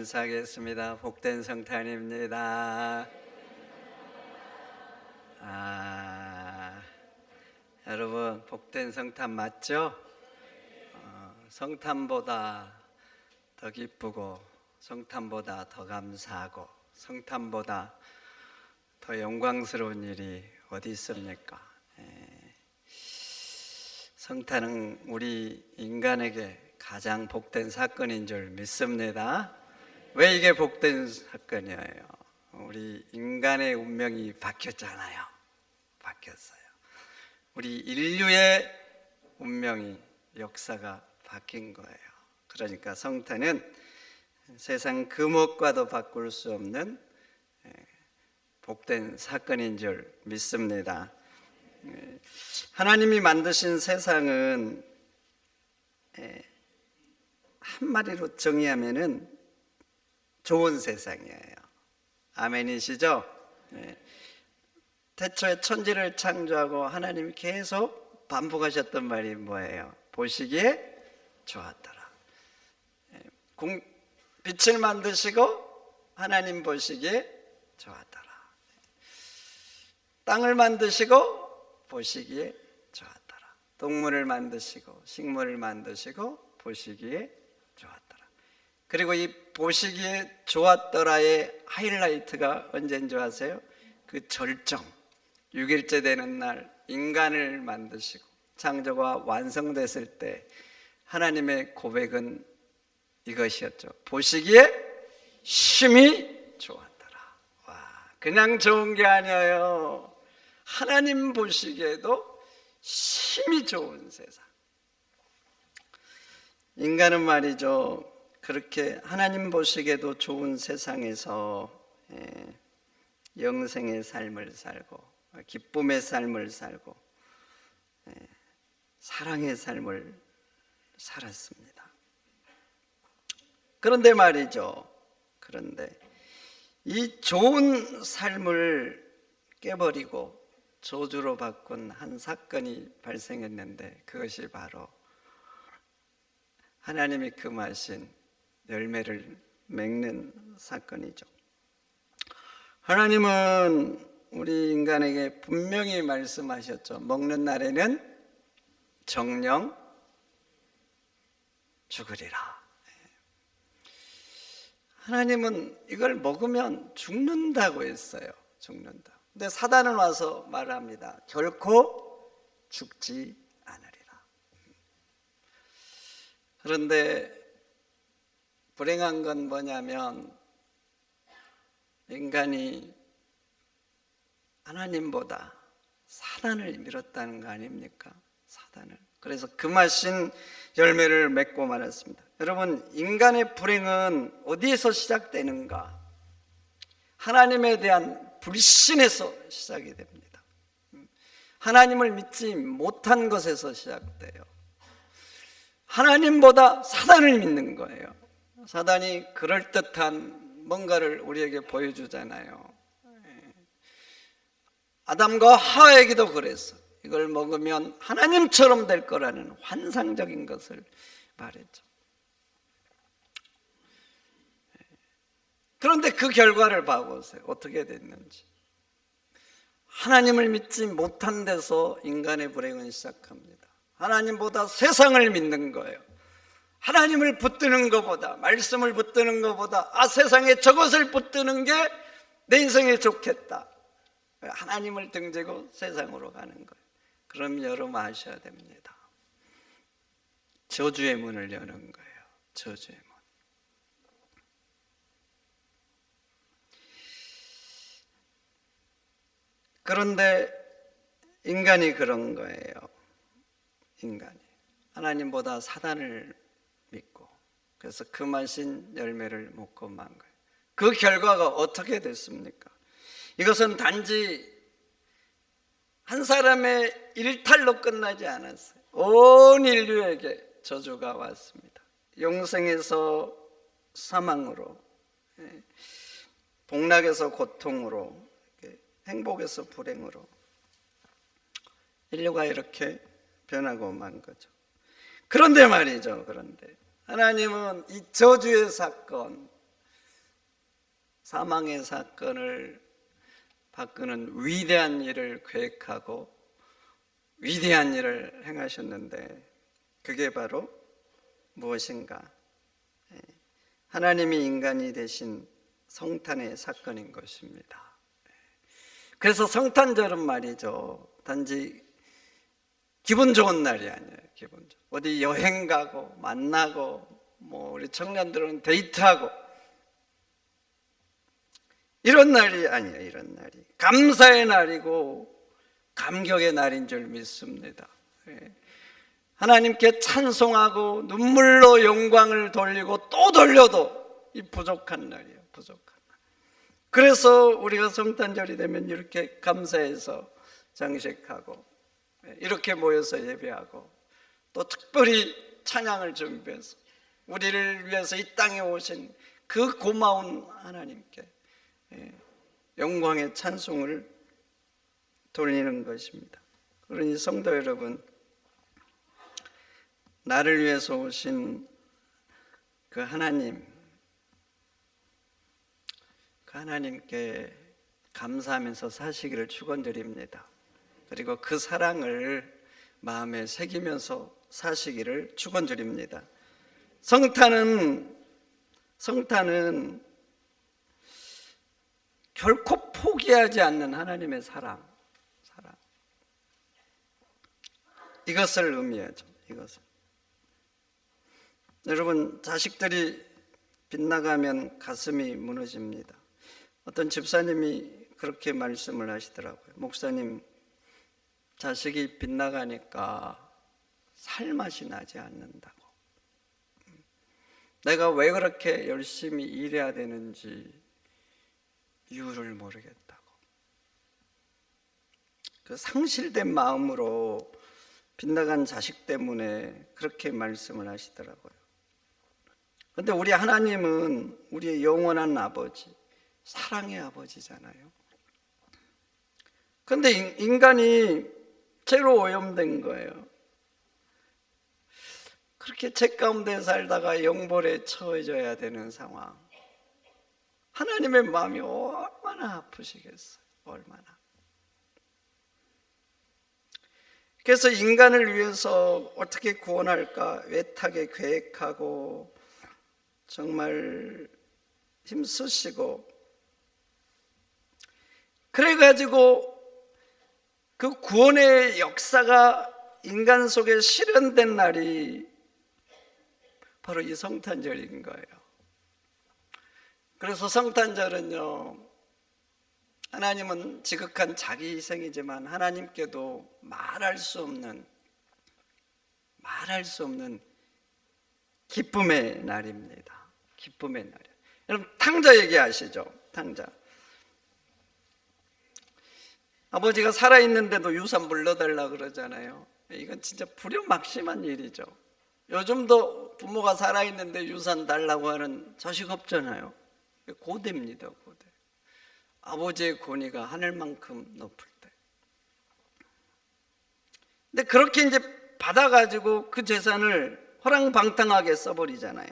인사하겠습니다. 복된 성탄입니다. 여러분 복된 성탄 맞죠? 성탄보다 더 기쁘고 성탄보다 더 감사하고 성탄보다 더 영광스러운 일이 어디 있습니까? 성탄은 우리 인간에게 가장 복된 사건인 줄 믿습니다. 왜 이게 복된 사건이에요? 우리 인간의 운명이 바뀌었잖아요. 바뀌었어요. 우리 인류의 운명이, 역사가 바뀐 거예요. 그러니까 성탄은 세상 그 무엇과도 바꿀 수 없는 복된 사건인 줄 믿습니다. 하나님이 만드신 세상은 한마디로 정의하면은 좋은 세상이에요. 아멘이시죠? 태초에 천지를 창조하고 하나님이 계속 반복하셨던 말이 뭐예요? 보시기에 좋았더라. 빛을 만드시고 하나님 보시기에 좋았더라. 땅을 만드시고 보시기에 좋았더라. 동물을 만드시고 식물을 만드시고 보시기에 좋았더라. 그리고 이 보시기에 좋았더라의 하이라이트가 언제인 줄 아세요? 그 절정, 6일째 되는 날 인간을 만드시고 창조가 완성됐을 때 하나님의 고백은 이것이었죠. 보시기에 심히 좋았더라. 와, 그냥 좋은 게 아니에요. 하나님 보시기에도 심히 좋은 세상. 인간은 말이죠, 그렇게 하나님 보시기에도 좋은 세상에서 영생의 삶을 살고 기쁨의 삶을 살고 사랑의 삶을 살았습니다. 그런데 말이죠, 그런데 이 좋은 삶을 깨버리고 저주로 바꾼 한 사건이 발생했는데 그것이 바로 하나님이 금하신 열매를 맺는 사건이죠. 하나님은 우리 인간에게 분명히 말씀하셨죠. 먹는 날에는 정령 죽으리라. 하나님은 이걸 먹으면 죽는다고 했어요. 죽는다. 근데 사단은 와서 말합니다. 결코 죽지 않으리라. 그런데 불행한 건 뭐냐면 인간이 하나님보다 사단을 밀었다는 거 아닙니까? 사단을. 그래서 금하신 열매를 맺고 말았습니다. 여러분, 인간의 불행은 어디에서 시작되는가? 하나님에 대한 불신에서 시작이 됩니다. 하나님을 믿지 못한 것에서 시작돼요. 하나님보다 사단을 믿는 거예요. 사단이 그럴듯한 뭔가를 우리에게 보여주잖아요. 아담과 하와에게도 그랬어. 이걸 먹으면 하나님처럼 될 거라는 환상적인 것을 말했죠. 그런데 그 결과를 봐보세요. 어떻게 됐는지. 하나님을 믿지 못한 데서 인간의 불행은 시작합니다. 하나님보다 세상을 믿는 거예요. 하나님을 붙드는 것보다, 말씀을 붙드는 것보다 세상에 저것을 붙드는 게 내 인생에 좋겠다. 하나님을 등지고 세상으로 가는 거예요. 그럼 여러분 아셔야 됩니다. 저주의 문을 여는 거예요. 저주의 문. 그런데 인간이 그런 거예요. 인간이 하나님보다 사단을 믿고 그래서 금하신 열매를 먹고 만 거예요. 그 결과가 어떻게 됐습니까? 이것은 단지 한 사람의 일탈로 끝나지 않았어요. 온 인류에게 저주가 왔습니다. 영생에서 사망으로, 복락에서 고통으로, 행복에서 불행으로 인류가 이렇게 변하고 만 거죠. 그런데 말이죠. 그런데 하나님은 이 저주의 사건, 사망의 사건을 바꾸는 위대한 일을 계획하고 위대한 일을 행하셨는데 그게 바로 무엇인가? 하나님이 인간이 되신 성탄의 사건인 것입니다. 그래서 성탄절은 말이죠, 단지 기분 좋은 날이 아니에요. 기분 좋은. 어디 여행 가고 만나고 우리 청년들은 데이트하고 이런 날이 아니에요. 이런 날이 감사의 날이고 감격의 날인 줄 믿습니다. 하나님께 찬송하고 눈물로 영광을 돌리고 또 돌려도 이 부족한 날이에요. 부족한 날. 그래서 우리가 성탄절이 되면 이렇게 감사해서 장식하고 이렇게 모여서 예배하고 또 특별히 찬양을 준비해서 우리를 위해서 이 땅에 오신 그 고마운 하나님께 영광의 찬송을 돌리는 것입니다. 그러니 성도 여러분, 나를 위해서 오신 그 하나님, 그 하나님께 감사하면서 사시기를 축원드립니다. 그리고 그 사랑을 마음에 새기면서 사시기를 축원드립니다. 성탄은 결코 포기하지 않는 하나님의 사랑, 이것을 의미하죠. 이것을. 여러분, 자식들이 빗나가면 가슴이 무너집니다. 어떤 집사님이 그렇게 말씀을 하시더라고요. 목사님, 자식이 빗나가니까 살맛이 나지 않는다고. 내가 왜 그렇게 열심히 일해야 되는지 이유를 모르겠다고. 그 상실된 마음으로 빗나간 자식 때문에 그렇게 말씀을 하시더라고요. 그런데 우리 하나님은 우리의 영원한 아버지, 사랑의 아버지잖아요. 그런데 인간이 죄로 오염된 거예요. 그렇게 죄 가운데 살다가 영벌에 처해져야 되는 상황. 하나님의 마음이 얼마나 아프시겠어요. 얼마나. 그래서 인간을 위해서 어떻게 구원할까 애타게 계획하고 정말 힘쓰시고, 그래가지고 그 구원의 역사가 인간 속에 실현된 날이 바로 이 성탄절인 거예요. 그래서 성탄절은요, 하나님은 지극한 자기 희생이지만 하나님께도 말할 수 없는 기쁨의 날입니다. 기쁨의 날이에요. 여러분, 탕자 얘기하시죠? 탕자. 아버지가 살아있는데도 유산 물러달라 그러잖아요. 이건 진짜 불효막심한 일이죠. 요즘도 부모가 살아있는데 유산 달라고 하는 자식 없잖아요. 고대입니다. 고대. 아버지의 권위가 하늘만큼 높을 때. 근데 그렇게 이제 받아가지고 그 재산을 허랑방탕하게 써버리잖아요.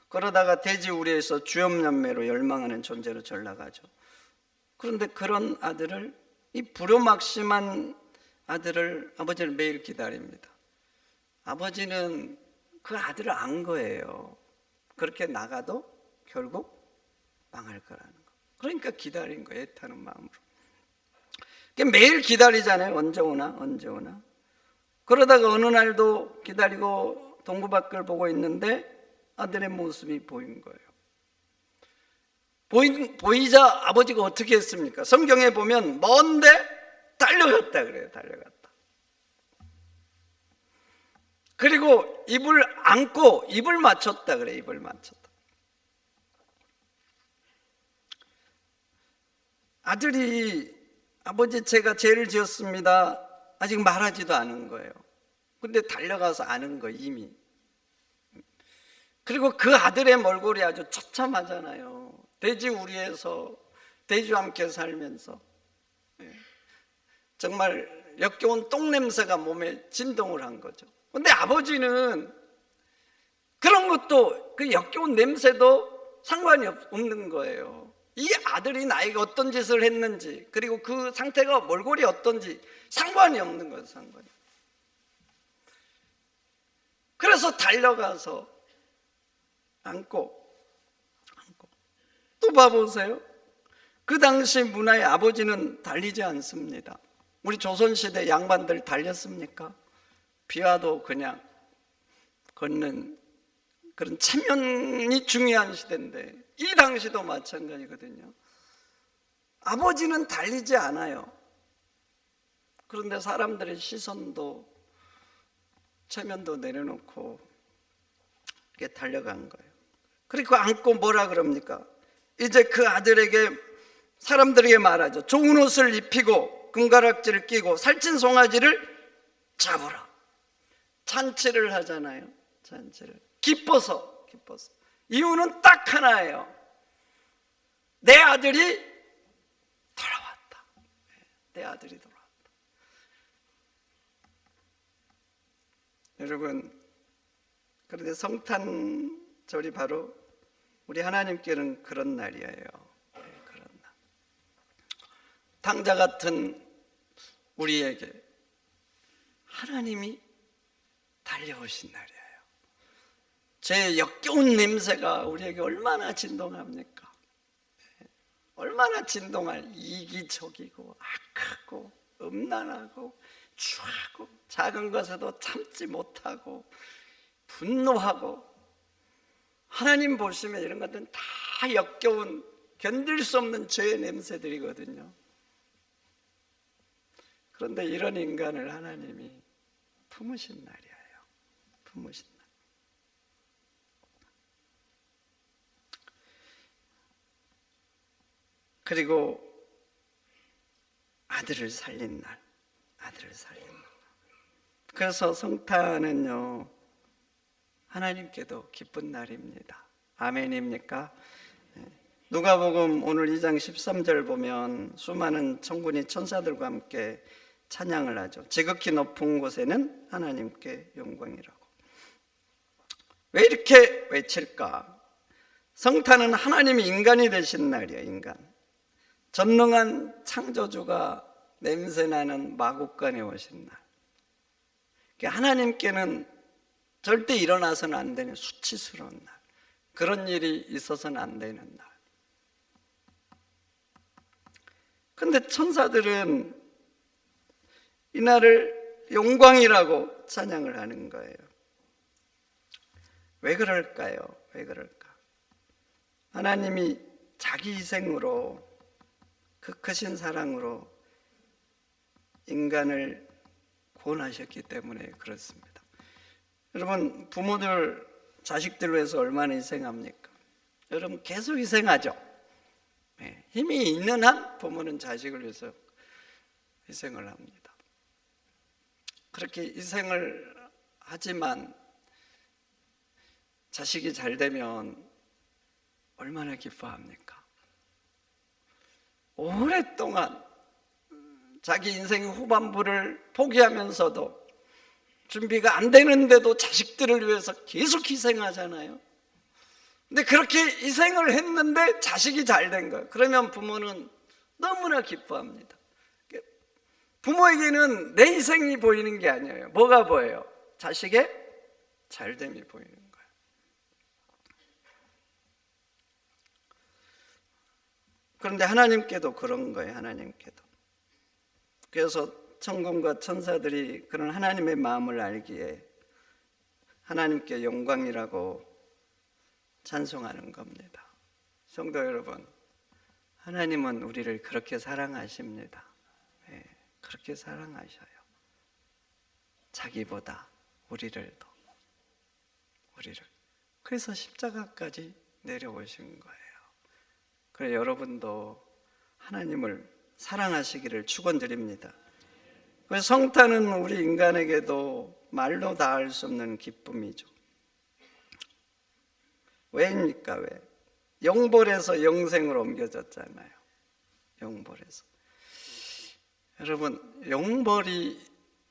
그러다가 돼지우리에서 주염연매로 열망하는 존재로 전락하죠. 그런데 그런 아들을, 이 불효막심한 아들을 아버지는 매일 기다립니다. 아버지는 그 아들을 안 거예요. 그렇게 나가도 결국 망할 거라는 거. 그러니까 기다린 거예요. 애타는 마음으로. 매일 기다리잖아요. 언제 오나. 그러다가 어느 날도 기다리고 동구 밖을 보고 있는데 아들의 모습이 보인 거예요. 보이자 아버지가 어떻게 했습니까? 성경에 보면 먼데 달려갔다 그래요. 달려갔다. 그리고 입을 안고 입을 맞췄다 그래요. 입을 맞췄다. 아들이 아버지 제가 죄를 지었습니다. 아직 말하지도 않은 거예요. 근데 달려가서 아는 거 이미. 그리고 그 아들의 몰골이 아주 처참하잖아요. 돼지우리에서 돼지와 함께 살면서 정말 역겨운 똥냄새가 몸에 진동을 한 거죠. 근데 아버지는 그런 것도, 그 역겨운 냄새도 상관이 없는 거예요. 이 아들이 나에게 어떤 짓을 했는지, 그리고 그 상태가 몰골이 어떤지 상관이 없는 거예요. 상관이. 그래서 달려가서 안고 또 봐보세요. 그 당시 문화의 아버지는 달리지 않습니다. 우리 조선시대 양반들 달렸습니까? 비와도 그냥 걷는 그런 체면이 중요한 시대인데, 이 당시도 마찬가지거든요. 아버지는 달리지 않아요. 그런데 사람들의 시선도 체면도 내려놓고 이렇게 달려간 거예요. 그리고 안고 뭐라 그럽니까? 이제 그 아들에게, 사람들에게 말하죠. 좋은 옷을 입히고 금가락지를 끼고 살찐 송아지를 잡으라. 잔치를 하잖아요. 잔치를 기뻐서. 이유는 딱 하나예요. 내 아들이 돌아왔다. 내 아들이 돌아왔다. 여러분, 그런데 성탄절이 바로 우리 하나님께는 그런 날이에요. 그런 날. 당자 같은 우리에게 하나님이 달려오신 날이에요. 제 역겨운 냄새가 우리에게 얼마나 진동합니까? 얼마나 진동할, 이기적이고 악하고 음란하고 추하고 작은 것에도 참지 못하고 분노하고, 하나님 보시면 이런 것들은 다 역겨운, 견딜 수 없는 죄의 냄새들이거든요. 그런데 이런 인간을 하나님이 품으신 날이에요. 품으신 날. 그리고 아들을 살린 날. 아들을 살린 날. 그래서 성탄은요, 하나님께도 기쁜 날입니다. 아멘입니까? 누가복음 오늘 2장 13절 보면 수많은 천군이 천사들과 함께 찬양을 하죠. 지극히 높은 곳에는 하나님께 영광이라고. 왜 이렇게 외칠까? 성탄은 하나님이 인간이 되신 날이에요. 인간. 전능한 창조주가 냄새나는 마국간에 오신 날. 하나님께는 절대 일어나서는 안 되는 수치스러운 날, 그런 일이 있어서는 안 되는 날. 그런데 천사들은 이날을 영광이라고 찬양을 하는 거예요. 왜 그럴까요? 왜 그럴까? 하나님이 자기 희생으로, 그 크신 사랑으로 인간을 구원하셨기 때문에 그렇습니다. 여러분, 부모들 자식들 위해서 얼마나 희생합니까? 여러분, 계속 희생하죠. 힘이 있는 한 부모는 자식을 위해서 희생을 합니다. 그렇게 희생을 하지만 자식이 잘 되면 얼마나 기뻐합니까? 오랫동안 자기 인생의 후반부를 포기하면서도, 준비가 안 되는데도 자식들을 위해서 계속 희생하잖아요. 근데 그렇게 희생을 했는데 자식이 잘 된 거예요. 그러면 부모는 너무나 기뻐합니다. 부모에게는 내 희생이 보이는 게 아니에요. 뭐가 보여요? 자식의 잘됨이 보이는 거예요. 그런데 하나님께도 그런 거예요. 하나님께도. 그래서 천군과 천사들이 그런 하나님의 마음을 알기에 하나님께 영광이라고 찬송하는 겁니다. 성도 여러분, 하나님은 우리를 그렇게 사랑하십니다. 네, 그렇게 사랑하셔요. 자기보다 우리를 더, 우리를. 그래서 십자가까지 내려오신 거예요. 그래서 여러분도 하나님을 사랑하시기를 축원드립니다. 그래서 성탄은 우리 인간에게도 말로 닿을 수 없는 기쁨이죠. 왜입니까? 왜? 영벌에서 영생으로 옮겨졌잖아요. 영벌에서. 여러분,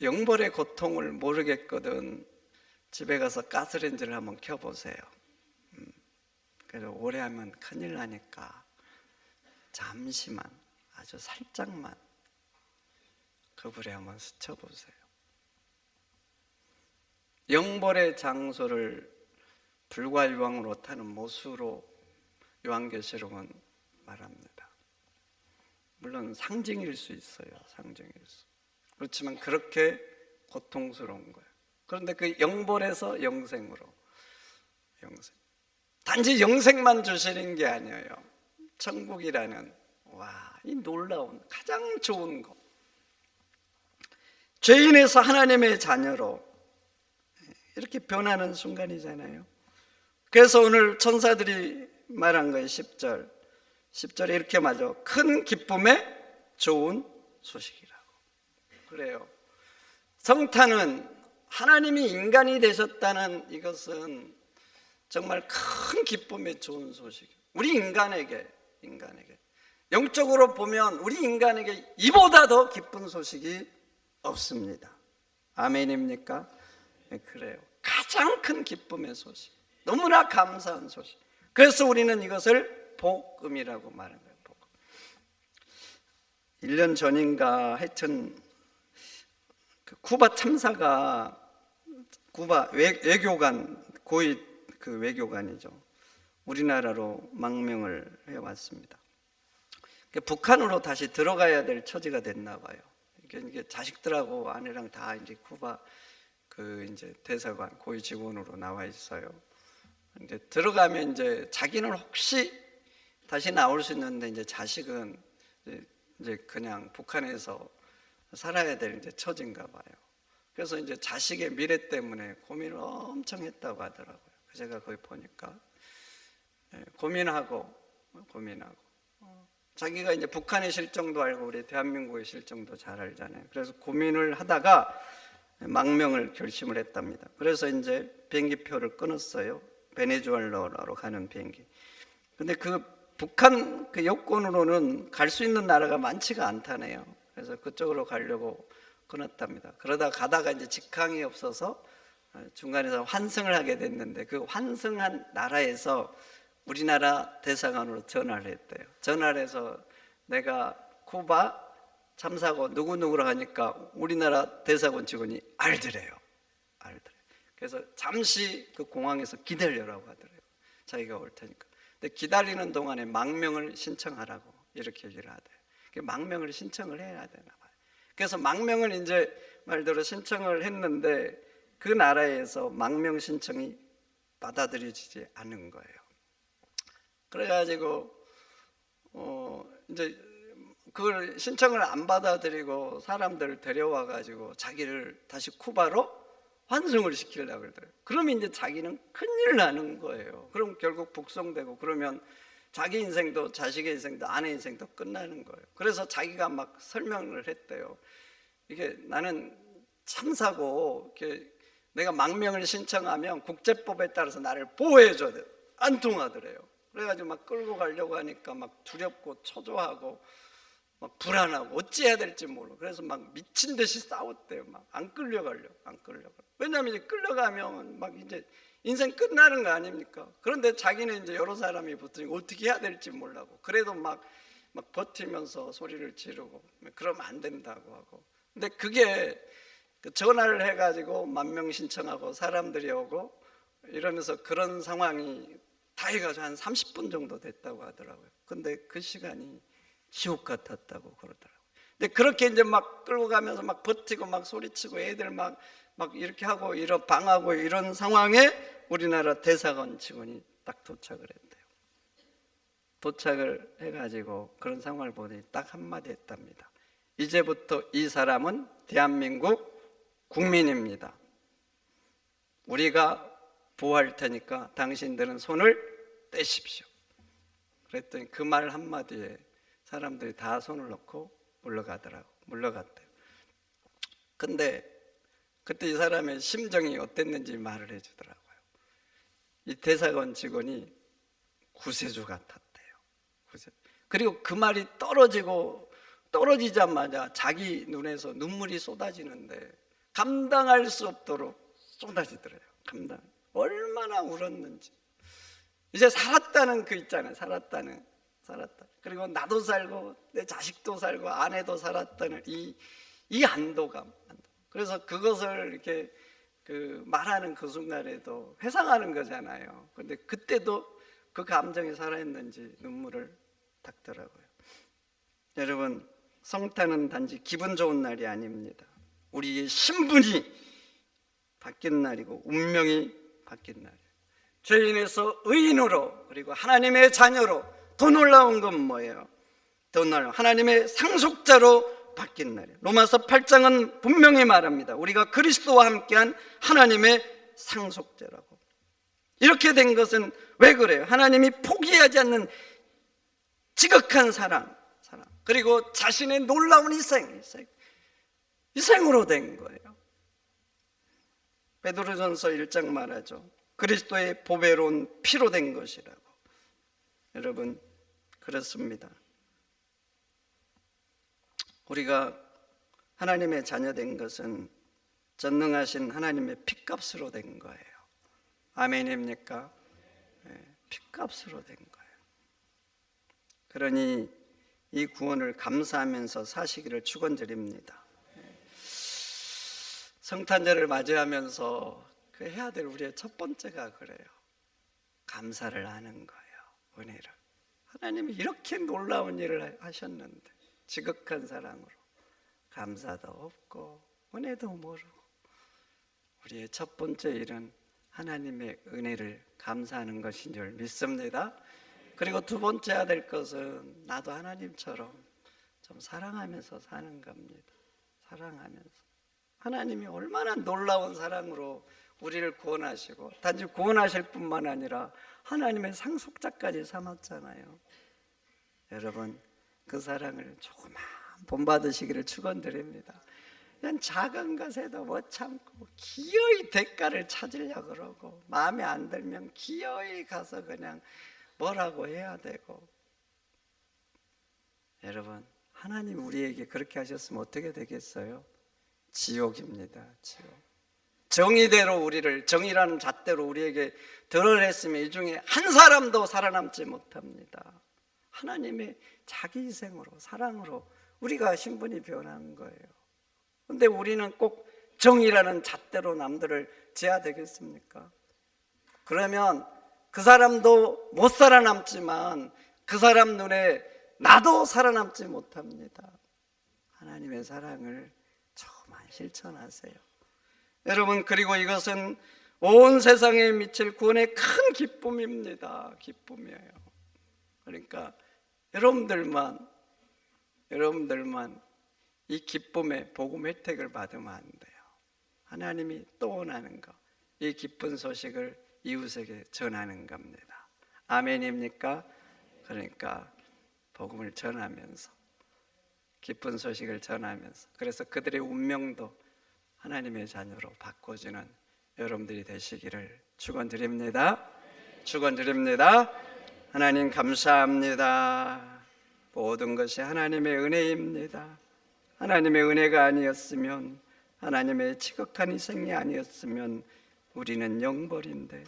영벌의 고통을 모르겠거든 집에 가서 가스레인지를 한번 켜보세요. 그래서 오래 하면 큰일 나니까 잠시만, 아주 살짝만 그 불에 한번 스쳐보세요. 영벌의 장소를 불과 유황으로 타는 못으로 요한계시록은 말합니다. 물론 상징일 수 있어요. 상징일 수. 그렇지만 그렇게 고통스러운 거예요. 그런데 그 영벌에서 영생으로, 영생. 단지 영생만 주시는 게 아니에요. 천국이라는 이 놀라운 가장 좋은 것, 죄인에서 하나님의 자녀로 이렇게 변하는 순간이잖아요. 그래서 오늘 천사들이 말한 거예요. 10절에 이렇게 말하죠. 큰 기쁨의 좋은 소식이라고. 그래요. 성탄은 하나님이 인간이 되셨다는 이것은 정말 큰 기쁨의 좋은 소식이에요. 우리 인간에게 영적으로 보면 우리 인간에게 이보다 더 기쁜 소식이 없습니다. 아멘입니까? 네, 그래요. 가장 큰 기쁨의 소식, 너무나 감사한 소식. 그래서 우리는 이것을 복음이라고 말하는 거예요. 복음. 1년 전인가 하여튼 그 쿠바 참사가, 쿠바 외교관, 고위 그 외교관이죠, 우리나라로 망명을 해왔습니다. 북한으로 다시 들어가야 될 처지가 됐나 봐요. 이게 자식들하고 아내랑 다 이제 쿠바 그 이제 대사관 고위 직원으로 나와 있어요. 이제 들어가면 이제 자기는 혹시 다시 나올 수 있는데 이제 자식은 이제 그냥 북한에서 살아야 될 이제 처지인가 봐요. 그래서 이제 자식의 미래 때문에 고민을 엄청 했다고 하더라고요. 제가 거기 보니까 고민하고 자기가 이제 북한의 실정도 알고 우리 대한민국의 실정도 잘 알잖아요. 그래서 고민을 하다가 망명을 결심을 했답니다. 그래서 이제 비행기표를 끊었어요. 베네수엘라로 가는 비행기. 근데 그 북한 그 여권으로는 갈 수 있는 나라가 많지가 않다네요. 그래서 그쪽으로 가려고 끊었답니다. 그러다 가다가 이제 직항이 없어서 중간에서 환승을 하게 됐는데, 그 환승한 나라에서 우리나라 대사관으로 전화를 했대요. 전화를 해서 내가 쿠바 참사고 누구누구로 하니까 우리나라 대사관 직원이 알더래요. 그래서 잠시 그 공항에서 기다려라고 하더래요. 자기가 올 테니까. 근데 기다리는 동안에 망명을 신청하라고 이렇게 얘기를 하대요. 망명을 신청을 해야 되나 봐요. 그래서 망명을 이제 말대로 신청을 했는데 그 나라에서 망명 신청이 받아들여지지 않은 거예요. 그래가지고 이제 그걸 신청을 안 받아들이고 사람들을 데려와가지고 자기를 다시 쿠바로 환승을 시키려고 그러더라고요. 그러면 이제 자기는 큰일 나는 거예요. 그럼 결국 북송되고, 그러면 자기 인생도 자식의 인생도 아내 인생도 끝나는 거예요. 그래서 자기가 막 설명을 했대요. 이게 나는 참사고 내가 망명을 신청하면 국제법에 따라서 나를 보호해줘야 돼요. 안 통하더래요. 그래가지고 막 끌고 가려고 하니까 막 두렵고 초조하고 막 불안하고 어찌해야 될지 몰라. 그래서 막 미친 듯이 싸웠대요. 막 안 끌려가려고. 왜냐하면 이제 끌려가면 막 이제 인생 끝나는 거 아닙니까? 그런데 자기는 이제 여러 사람이 붙으니까 어떻게 해야 될지 몰라고. 그래도 막 버티면서 소리를 지르고 그러면 안 된다고 하고. 근데 그게 전화를 해가지고 만명 신청하고 사람들이 오고 이러면서 그런 상황이 다 해가지고 한 30분 정도 됐다고 하더라고요. 근데 그 시간이 지옥 같았다고 그러더라고요. 근데 그렇게 이제 막 끌고 가면서 막 버티고 막 소리치고 애들 막 이렇게 하고 방하고 이런 상황에 우리나라 대사관 직원이 딱 도착을 했대요. 도착을 해가지고 그런 상황을 보더니 딱 한마디 했답니다. 이제부터 이 사람은 대한민국 국민입니다. 우리가 보호할 테니까 당신들은 손을 떼십시오. 그랬더니 그 말 한마디에 사람들이 다 손을 놓고 물러갔대요. 근데 그때 이 사람의 심정이 어땠는지 말을 해주더라고요. 이 대사관 직원이 구세주 같았대요. 그리고 그 말이 떨어지자마자 자기 눈에서 눈물이 쏟아지는데 감당할 수 없도록 쏟아지더래요. 얼마나 울었는지. 이제 살았다는 그 있잖아요. 살았다. 그리고 그리고 나도 살고 내 자식도 살고 아내도 살았다는 이 안도감. 그래서 그것을 이렇게 말하는 그 순간에도 회상하는 거잖아요. 근데 그때도 그 감정이 살아있는지 눈물을 닦더라고요. 여러분, 성탄은 단지 기분 좋은 날이 아닙니다. 우리의 신분이 바뀐 날이고 운명이 바뀐 날이에요. 죄인에서 의인으로, 그리고 하나님의 자녀로, 더 놀라운 건 뭐예요? 더 놀라운 하나님의 상속자로 바뀐 날이에요. 로마서 8장은 분명히 말합니다. 우리가 그리스도와 함께한 하나님의 상속자라고. 이렇게 된 것은 왜 그래요? 하나님이 포기하지 않는 지극한 사랑, 그리고 자신의 놀라운 희생으로 된 거예요. 베드로전서 1장 말하죠. 그리스도의 보배로운 피로 된 것이라고. 여러분, 그렇습니다. 우리가 하나님의 자녀된 것은 전능하신 하나님의 핏값으로 된 거예요. 아멘입니까? 네, 핏값으로 된 거예요. 그러니 이 구원을 감사하면서 사시기를 축원드립니다. 성탄절을 맞이하면서 해야 될 우리의 첫 번째가 그래요. 감사를 하는 거예요. 은혜를. 하나님이 이렇게 놀라운 일을 하셨는데 지극한 사랑으로 감사도 없고 은혜도 모르고, 우리의 첫 번째 일은 하나님의 은혜를 감사하는 것인 줄 믿습니다. 그리고 두 번째 해야 될 것은 나도 하나님처럼 좀 사랑하면서 사는 겁니다. 사랑하면서. 하나님이 얼마나 놀라운 사랑으로 우리를 구원하시고, 단지 구원하실 뿐만 아니라 하나님의 상속자까지 삼았잖아요. 여러분, 그 사랑을 조금만 본받으시기를 축원드립니다. 그냥 작은 것에도 못 참고 기어이 대가를 찾으려고 그러고, 마음에 안 들면 기어이 가서 그냥 뭐라고 해야 되고. 여러분, 하나님 우리에게 그렇게 하셨으면 어떻게 되겠어요? 지옥입니다. 지옥. 정의대로 우리를, 정의라는 잣대로 우리에게 드러냈으면 이 중에 한 사람도 살아남지 못합니다. 하나님의 자기 희생으로, 사랑으로 우리가 신분이 변한 거예요. 근데 우리는 꼭 정의라는 잣대로 남들을 재야 되겠습니까? 그러면 그 사람도 못 살아남지만 그 사람 눈에 나도 살아남지 못합니다. 하나님의 사랑을 조금만 실천하세요. 여러분, 그리고 이것은 온 세상에 미칠 구원의 큰 기쁨입니다. 기쁨이에요. 그러니까 여러분들만 이 기쁨의 복음 혜택을 받으면 안 돼요. 하나님이 또 원하는 거, 이 기쁜 소식을 이웃에게 전하는 겁니다. 아멘입니까? 그러니까 복음을 전하면서, 기쁜 소식을 전하면서, 그래서 그들의 운명도 하나님의 자녀로 바꿔주는 여러분들이 되시기를 축원드립니다. 축원드립니다. 하나님 감사합니다. 모든 것이 하나님의 은혜입니다. 하나님의 은혜가 아니었으면, 하나님의 지극한 희생이 아니었으면 우리는 영벌인데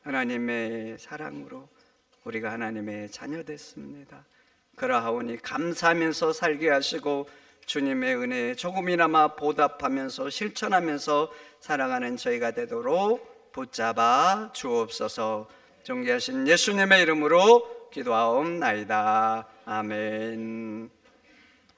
하나님의 사랑으로 우리가 하나님의 자녀 됐습니다. 그러하오니 감사하면서 살게 하시고 주님의 은혜에 조금이나마 보답하면서 실천하면서 살아가는 저희가 되도록 붙잡아 주옵소서. 존귀하신 예수님의 이름으로 기도하옵나이다. 아멘.